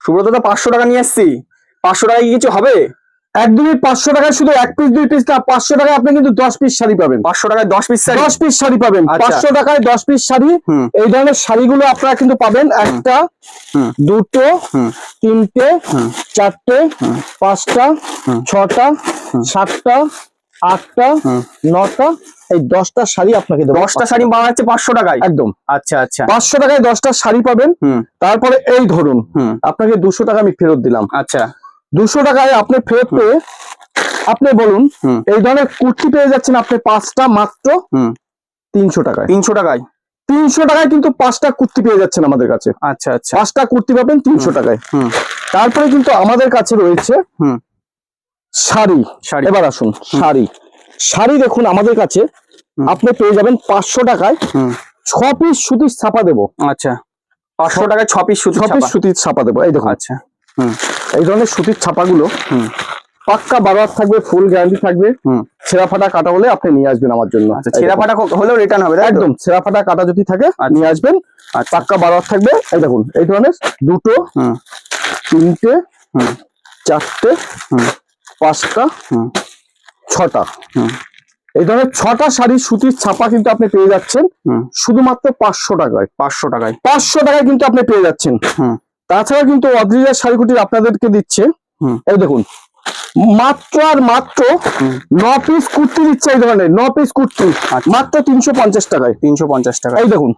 সুব্রতদা 500 টাকা নিয়ে এসছি, 500 টাকায় কি কিছু হবে? একদমই 500 টাকায় শুধু এক পিস দুই পিস না, 500 টাকায় আপনি কিন্তু 10 পিস শাড়ি পাবেন। 500 টাকায় 10 পিস শাড়ি, 10 পিস শাড়ি পাবেন। 500 টাকায় 10 পিস শাড়ি। এই ধরনের শাড়িগুলো আপনারা কিন্তু পাবেন একটা, দুটো, তিনটে, চারটে, পাঁচটা, ছটা, সাতটা, আটটা, নটা, এই 10টা শাড়ি আপনাকে দেবো। 10টা শাড়ি পাওয়া যাচ্ছে 500 টাকায়? একদম। আচ্ছা আচ্ছা, 500 টাকায় 10টা শাড়ি পাবেন। তারপরে এই ধরুন আপনাকে 200 টাকা আমি ফেরত দিলাম। আচ্ছা, 200 টাকায় আপনি ফেরত পেয়ে আপনি বলুন এই ধরনের কুর্তি পেয়ে যাচ্ছেন আপনি 5টা মাত্র 300 টাকায়। 300 টাকায়? 300 টাকায় কিন্তু 5টা কুর্তি পেয়ে যাচ্ছেন আমাদের কাছে। আচ্ছা আচ্ছা, 5টা কুর্তি পাবেন 300 টাকায়। তারপরে কিন্তু আমাদের কাছে রয়েছে শাড়ি। এবার আসুন শাড়ি। শাড়ি দেখুন আমাদের কাছে আপনি পেয়ে যাবেন 500 টাকায় 6 পিস সুতির ছাপা দেবো। আচ্ছা, 500 টাকায় 6 পিস সুতির ছাপা দেবো। এই দেখুন। আচ্ছা, এই ধরনের সুতির ছাপাগুলো পাক্কা 12 হাত থাকবে, ফুল গ্যারান্টি থাকবে। ছেঁড়া ফাটা কাটা হলে আপনি নিয়ে আসবেন আমার জন্য। আচ্ছা, ছেঁড়া ফাটা হলেও রিটার্ন হবে? একদম, ছেঁড়া ফাটা কাটা যদি থাকে নিয়ে আসবেন। পাক্কা 12 হাত থাকবে। এই দেখুন এই ধরনের দুটো, তিনটে, চারটে, পাঁচটা, ছটা, এই ধরনের 6টা শাড়ি সুতির ছাপা কিন্তু আপনি পেয়ে যাচ্ছেন শুধুমাত্র 500 টাকায়। 500 টাকায়? 500 টাকায় কিন্তু আপনি পেয়ে যাচ্ছেন। তাছাড়া কিন্তু অদ্রিজা শাড়িকুটির আপনাদেরকে দিচ্ছে, এই দেখুন মাত্র আর মাত্র 9 পিস কুর্তি দিচ্ছে। এই ধরনের 9 পিস কুর্তি মাত্র 350 টাকায়। 350 টাকা? এই দেখুন,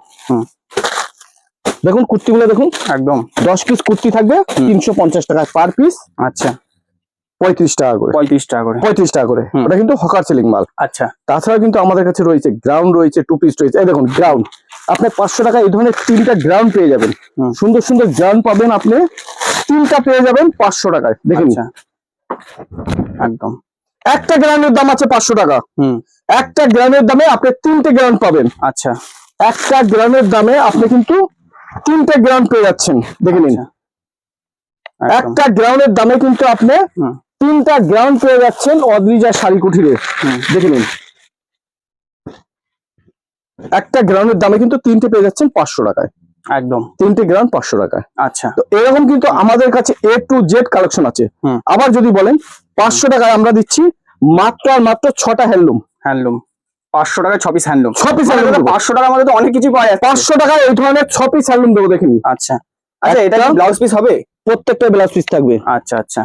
দেখুন কুর্তিগুলো দেখুন, একদম 10 পিস কুর্তি থাকবে 350 টাকায় পার পিস। আচ্ছা, 35 টাকা করে। 35 টাকা করে? 35 টাকা করে। ওটা কিন্তু হকার সেলিং মাল। আচ্ছা, তাছাড়া কিন্তু আমাদের কাছে রয়েছে গ্রাউন্ড রয়েছে, 2 পিস রয়েছে। এই দেখুন গ্রাউন্ড, আপনি 500 টাকায় এই ধরনের 3টা গ্রাউন্ড পেয়ে যাবেন। সুন্দর সুন্দর গ্রাউন্ড পাবেন আপনি, 3টা পেয়ে যাবেন 500 টাকায়। দেখুন একদম একটা গ্রাউন্ডের দাম আছে 500 টাকা। একটা গ্রাউন্ডের দামে আপনি 3টে গ্রাউন্ড পাবেন। আচ্ছা, একটা গ্রাউন্ডের দামে আপনি কিন্তু 3টে গ্রাউন্ড পেয়ে যাচ্ছেন। দেখে নিন, একটা গ্রাউন্ডের দামে কিন্তু আপনি 3টা গ্রাউন্ড পেয়ে যাচ্ছেন অদ্রিজা শাড়িকুটিরে। দেখে নিন, একটা গ্রাউন্ডের দামে কিন্তু 3টে পেয়ে যাচ্ছেন 500 টাকায়। একদম 3টে গ্রাউন্ড 500 টাকায়। আচ্ছা, তো এরকম কিন্তু আমাদের কাছে A to Z কালেকশন আছে। আবার যদি বলেন 500 টাকায় আমরা দিচ্ছি মাত্র আর মাত্র 6টা হ্যান্ডলুম। 500 টাকায় 6 পিস হ্যান্ডলুম। 6 piece handloom. 500 টাকার মধ্যে তো অনেক কিছু পাওয়া যায়। 500 টাকায় এই ধরনের 6 পিস হ্যান্ডলুম দেবো। দেখে নিন। আচ্ছা আচ্ছা, এটা কি ব্লাউজ পিস হবে? প্রত্যেকটা ব্লাউজ পিস থাকবে। আচ্ছা আচ্ছা,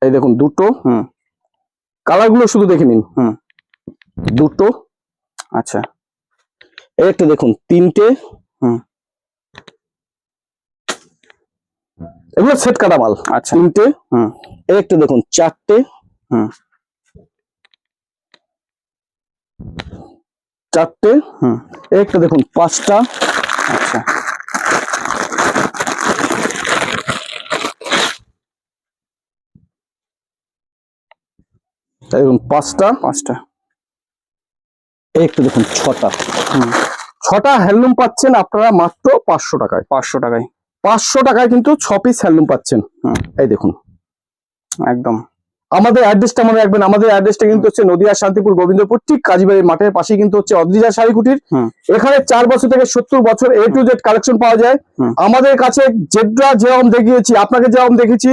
এই দেখুন দুটো, কালার গুলো শুধু দেখে নিন। দুটো, আচ্ছা, এই একটা দেখুন 3টে, এগুলো সেট কাটা মাল। আচ্ছা, 3টে, এই একটা দেখুন 4টে, 4টে, এই একটা দেখুন 5টা। আচ্ছা, দেখুন 5টা, এই একটা দেখুন 6টা। 6টা হ্যান্ডলুম পাচ্ছেন আপনারা মাত্র 500 টাকায়। 500 টাকায়? 500 টাকায় কিন্তু 6 পিস হ্যান্ডলুম পাচ্ছেন। এই দেখুন একদম। আমাদের অ্যাড্রেসটা মনে রাখবেন, আমাদের অ্যাড্রেসটা কিন্তু হচ্ছে নদিয়া শান্তিপুর গোবিন্দপুর, ঠিক কাজীবাড়ির মাঠের পাশে কিন্তু হচ্ছে অদ্রিজা শাড়িকুটির। এখানে 4 বছর থেকে 70 বছর A to Z কালেকশন পাওয়া যায়। আমাদের কাছে যেটা যেরকম দেখিয়েছি, আপনাকে যেরকম দেখেছি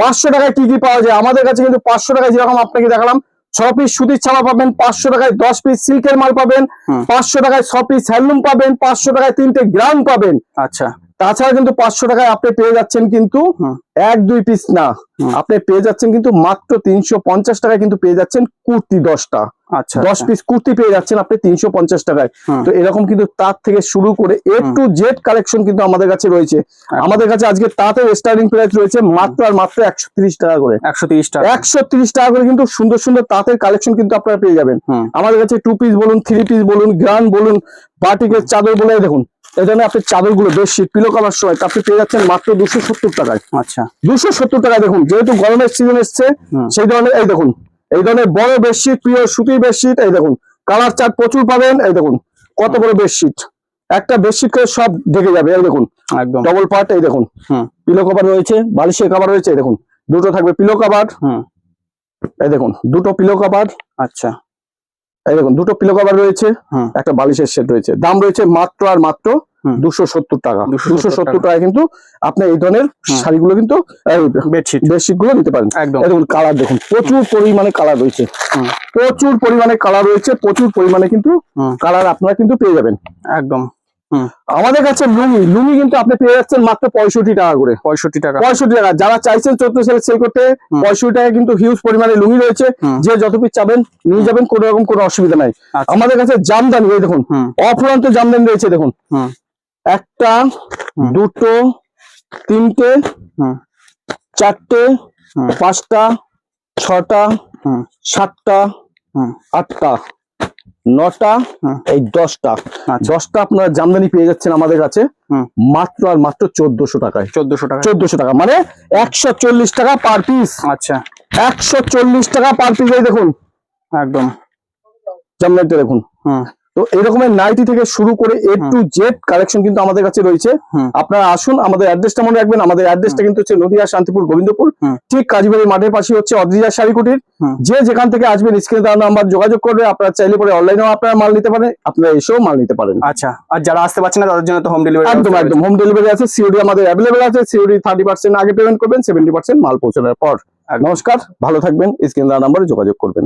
500 টাকায় কি কি পাওয়া যায়, আমাদের কাছে কিন্তু 500 টাকায় যেরকম আপনাকে দেখালাম 6 পিস সুতির ছাপা পাবেন, 500 টাকায় 10 পিস সিল্কের মাল পাবেন, 500 টাকায় 6 পিস হ্যান্ডলুম পাবেন, 500 টাকায় 3টে গ্রাউন্ড পাবেন। আচ্ছা, তাছাড়া কিন্তু 500 টাকায় আপনি পেয়ে যাচ্ছেন কিন্তু 1-2 পিস না, আপনি পেয়ে যাচ্ছেন কিন্তু মাত্র 350 টাকায় কিন্তু পেয়ে যাচ্ছেন কুর্তি 10টা। আচ্ছা, 10 পিস কুর্তি পেয়ে যাচ্ছেন আপনি 350 টাকায়। তো এরকম কিন্তু তার থেকে শুরু করে A to Z কালেকশন কিন্তু আমাদের কাছে রয়েছে। আমাদের কাছে আজকে তাঁতের স্টার্টিং প্রাইস রয়েছে মাত্র আর মাত্র 130 টাকা করে। 130 টাকা? 130 টাকা করে কিন্তু সুন্দর সুন্দর তাঁতের কালেকশন কিন্তু আপনারা পেয়ে যাবেন আমাদের কাছে। 2 পিস বলুন, 3 পিস বলুন, গ্রাউন্ড বলুন, বাটিকের চাদর বলে দেখুন এই জন্য আপনি চাদরগুলো বেডশিট পিলো কভার সহ আপনি পেয়ে যাচ্ছেন মাত্র 270 টাকায়। আচ্ছা, 270 টাকা। দেখুন যেহেতু গরমের সিজন এসছে সেই ধরনের এই দেখুন এই ধরনের বড় বেডশিট, প্রিয় সুতির বেডশিট। এই দেখুন কালার চার্ট প্রচুর পাবেন। এই দেখুন কত বড় বেডশিট, একটা বেডশিট করে সব ঢেকে যাবে। এই দেখুন একদম ডবল পার্ট। এই দেখুন পিলো কভার রয়েছে, বালিশের কভার রয়েছে। এই দেখুন দুটো থাকবে পিলো কভার। এই দেখুন দুটো পিলো কভার। আচ্ছা, এই দেখুন দুটো পিলো কভার রয়েছে, একটা বালিশের সেট রয়েছে। দাম রয়েছে মাত্র আর মাত্র হুম। 270 টাকা 270 টাকা কিন্তু আপনি এই ধরনের শাড়িগুলো কিন্তু বেডশিট গুলো নিতে পারেন। একদম। দেখুন কালার দেখুন, প্রচুর পরিমাণে কালার রয়েছে, হুম। প্রচুর পরিমাণে কালার রয়েছে, প্রচুর পরিমাণে কিন্তু কালার আপনারা কিন্তু পেয়ে যাবেন একদম। আমাদের কাছে। লুঙ্গি কিন্তু আপনি পেয়ে যাচ্ছেন মাত্র 65 টাকা করে। 65 টাকা। 65 টাকা। যারা চাইছেন 14 সালে সেল করতে, 65 টাকা কিন্তু হিউজ পরিমাণে লুঙ্গি রয়েছে। যে যত পিস চাবেন নিয়ে যাবেন, কোনো রকম কোনো অসুবিধা নাই। আমাদের কাছে জামদানি এই দেখুন, অফুরন্ত জামদানি রয়েছে। দেখুন একটা, দুটো, তিনটে, চারটে, পাঁচটা, ছটা, সাতটা, আটটা, নটা, এই 10টা। 10টা আপনারা জামদানি পেয়ে যাচ্ছেন আমাদের কাছে মাত্র আর মাত্র 1400 টাকায়। 1400 টাকা মানে 140 টাকা পার পিস। আচ্ছা, 140 টাকা পার পিস। এই দেখুন একদম জামদানিটা দেখুন। তো এরকমের নাইটি থেকে শুরু করে A to Z কালেকশন কিন্তু আমাদের কাছে রয়েছে। আপনারা আসুন, আমাদের অ্যাড্রেসটা মনে রাখবেন। আমাদের অ্যাড্রেসটা কিন্তু হচ্ছে নদিয়া, শান্তিপুর, গোবিন্দপুর, ঠিক কাজীবাড়ি মাঠের পাশে হচ্ছে অদ্রিজা শাড়ি কুটির। যে যেখান থেকে আসবেন স্ক্রিনে দেওয়া নাম্বার যোগাযোগ করবে। আপনারা চাইলে পরে অনলাইনেও আপনারা মাল নিতে পারেন, আপনারা এসেও মাল নিতে পারেন। আচ্ছা, আর যারা আসতে পারছেন না তাদের জন্য তো হোম ডেলিভারি? একদম একদম হোম ডেলিভারি আছে। সিওডি আমাদের অ্যাভেলেবেল আছে। সিওডি 30% আগে পেমেন্ট করবেন, 70% মাল পৌঁছানোর পর। নমস্কার, ভালো থাকবেন, স্ক্রিনে দেওয়া নাম্বারে যোগাযোগ করবেন।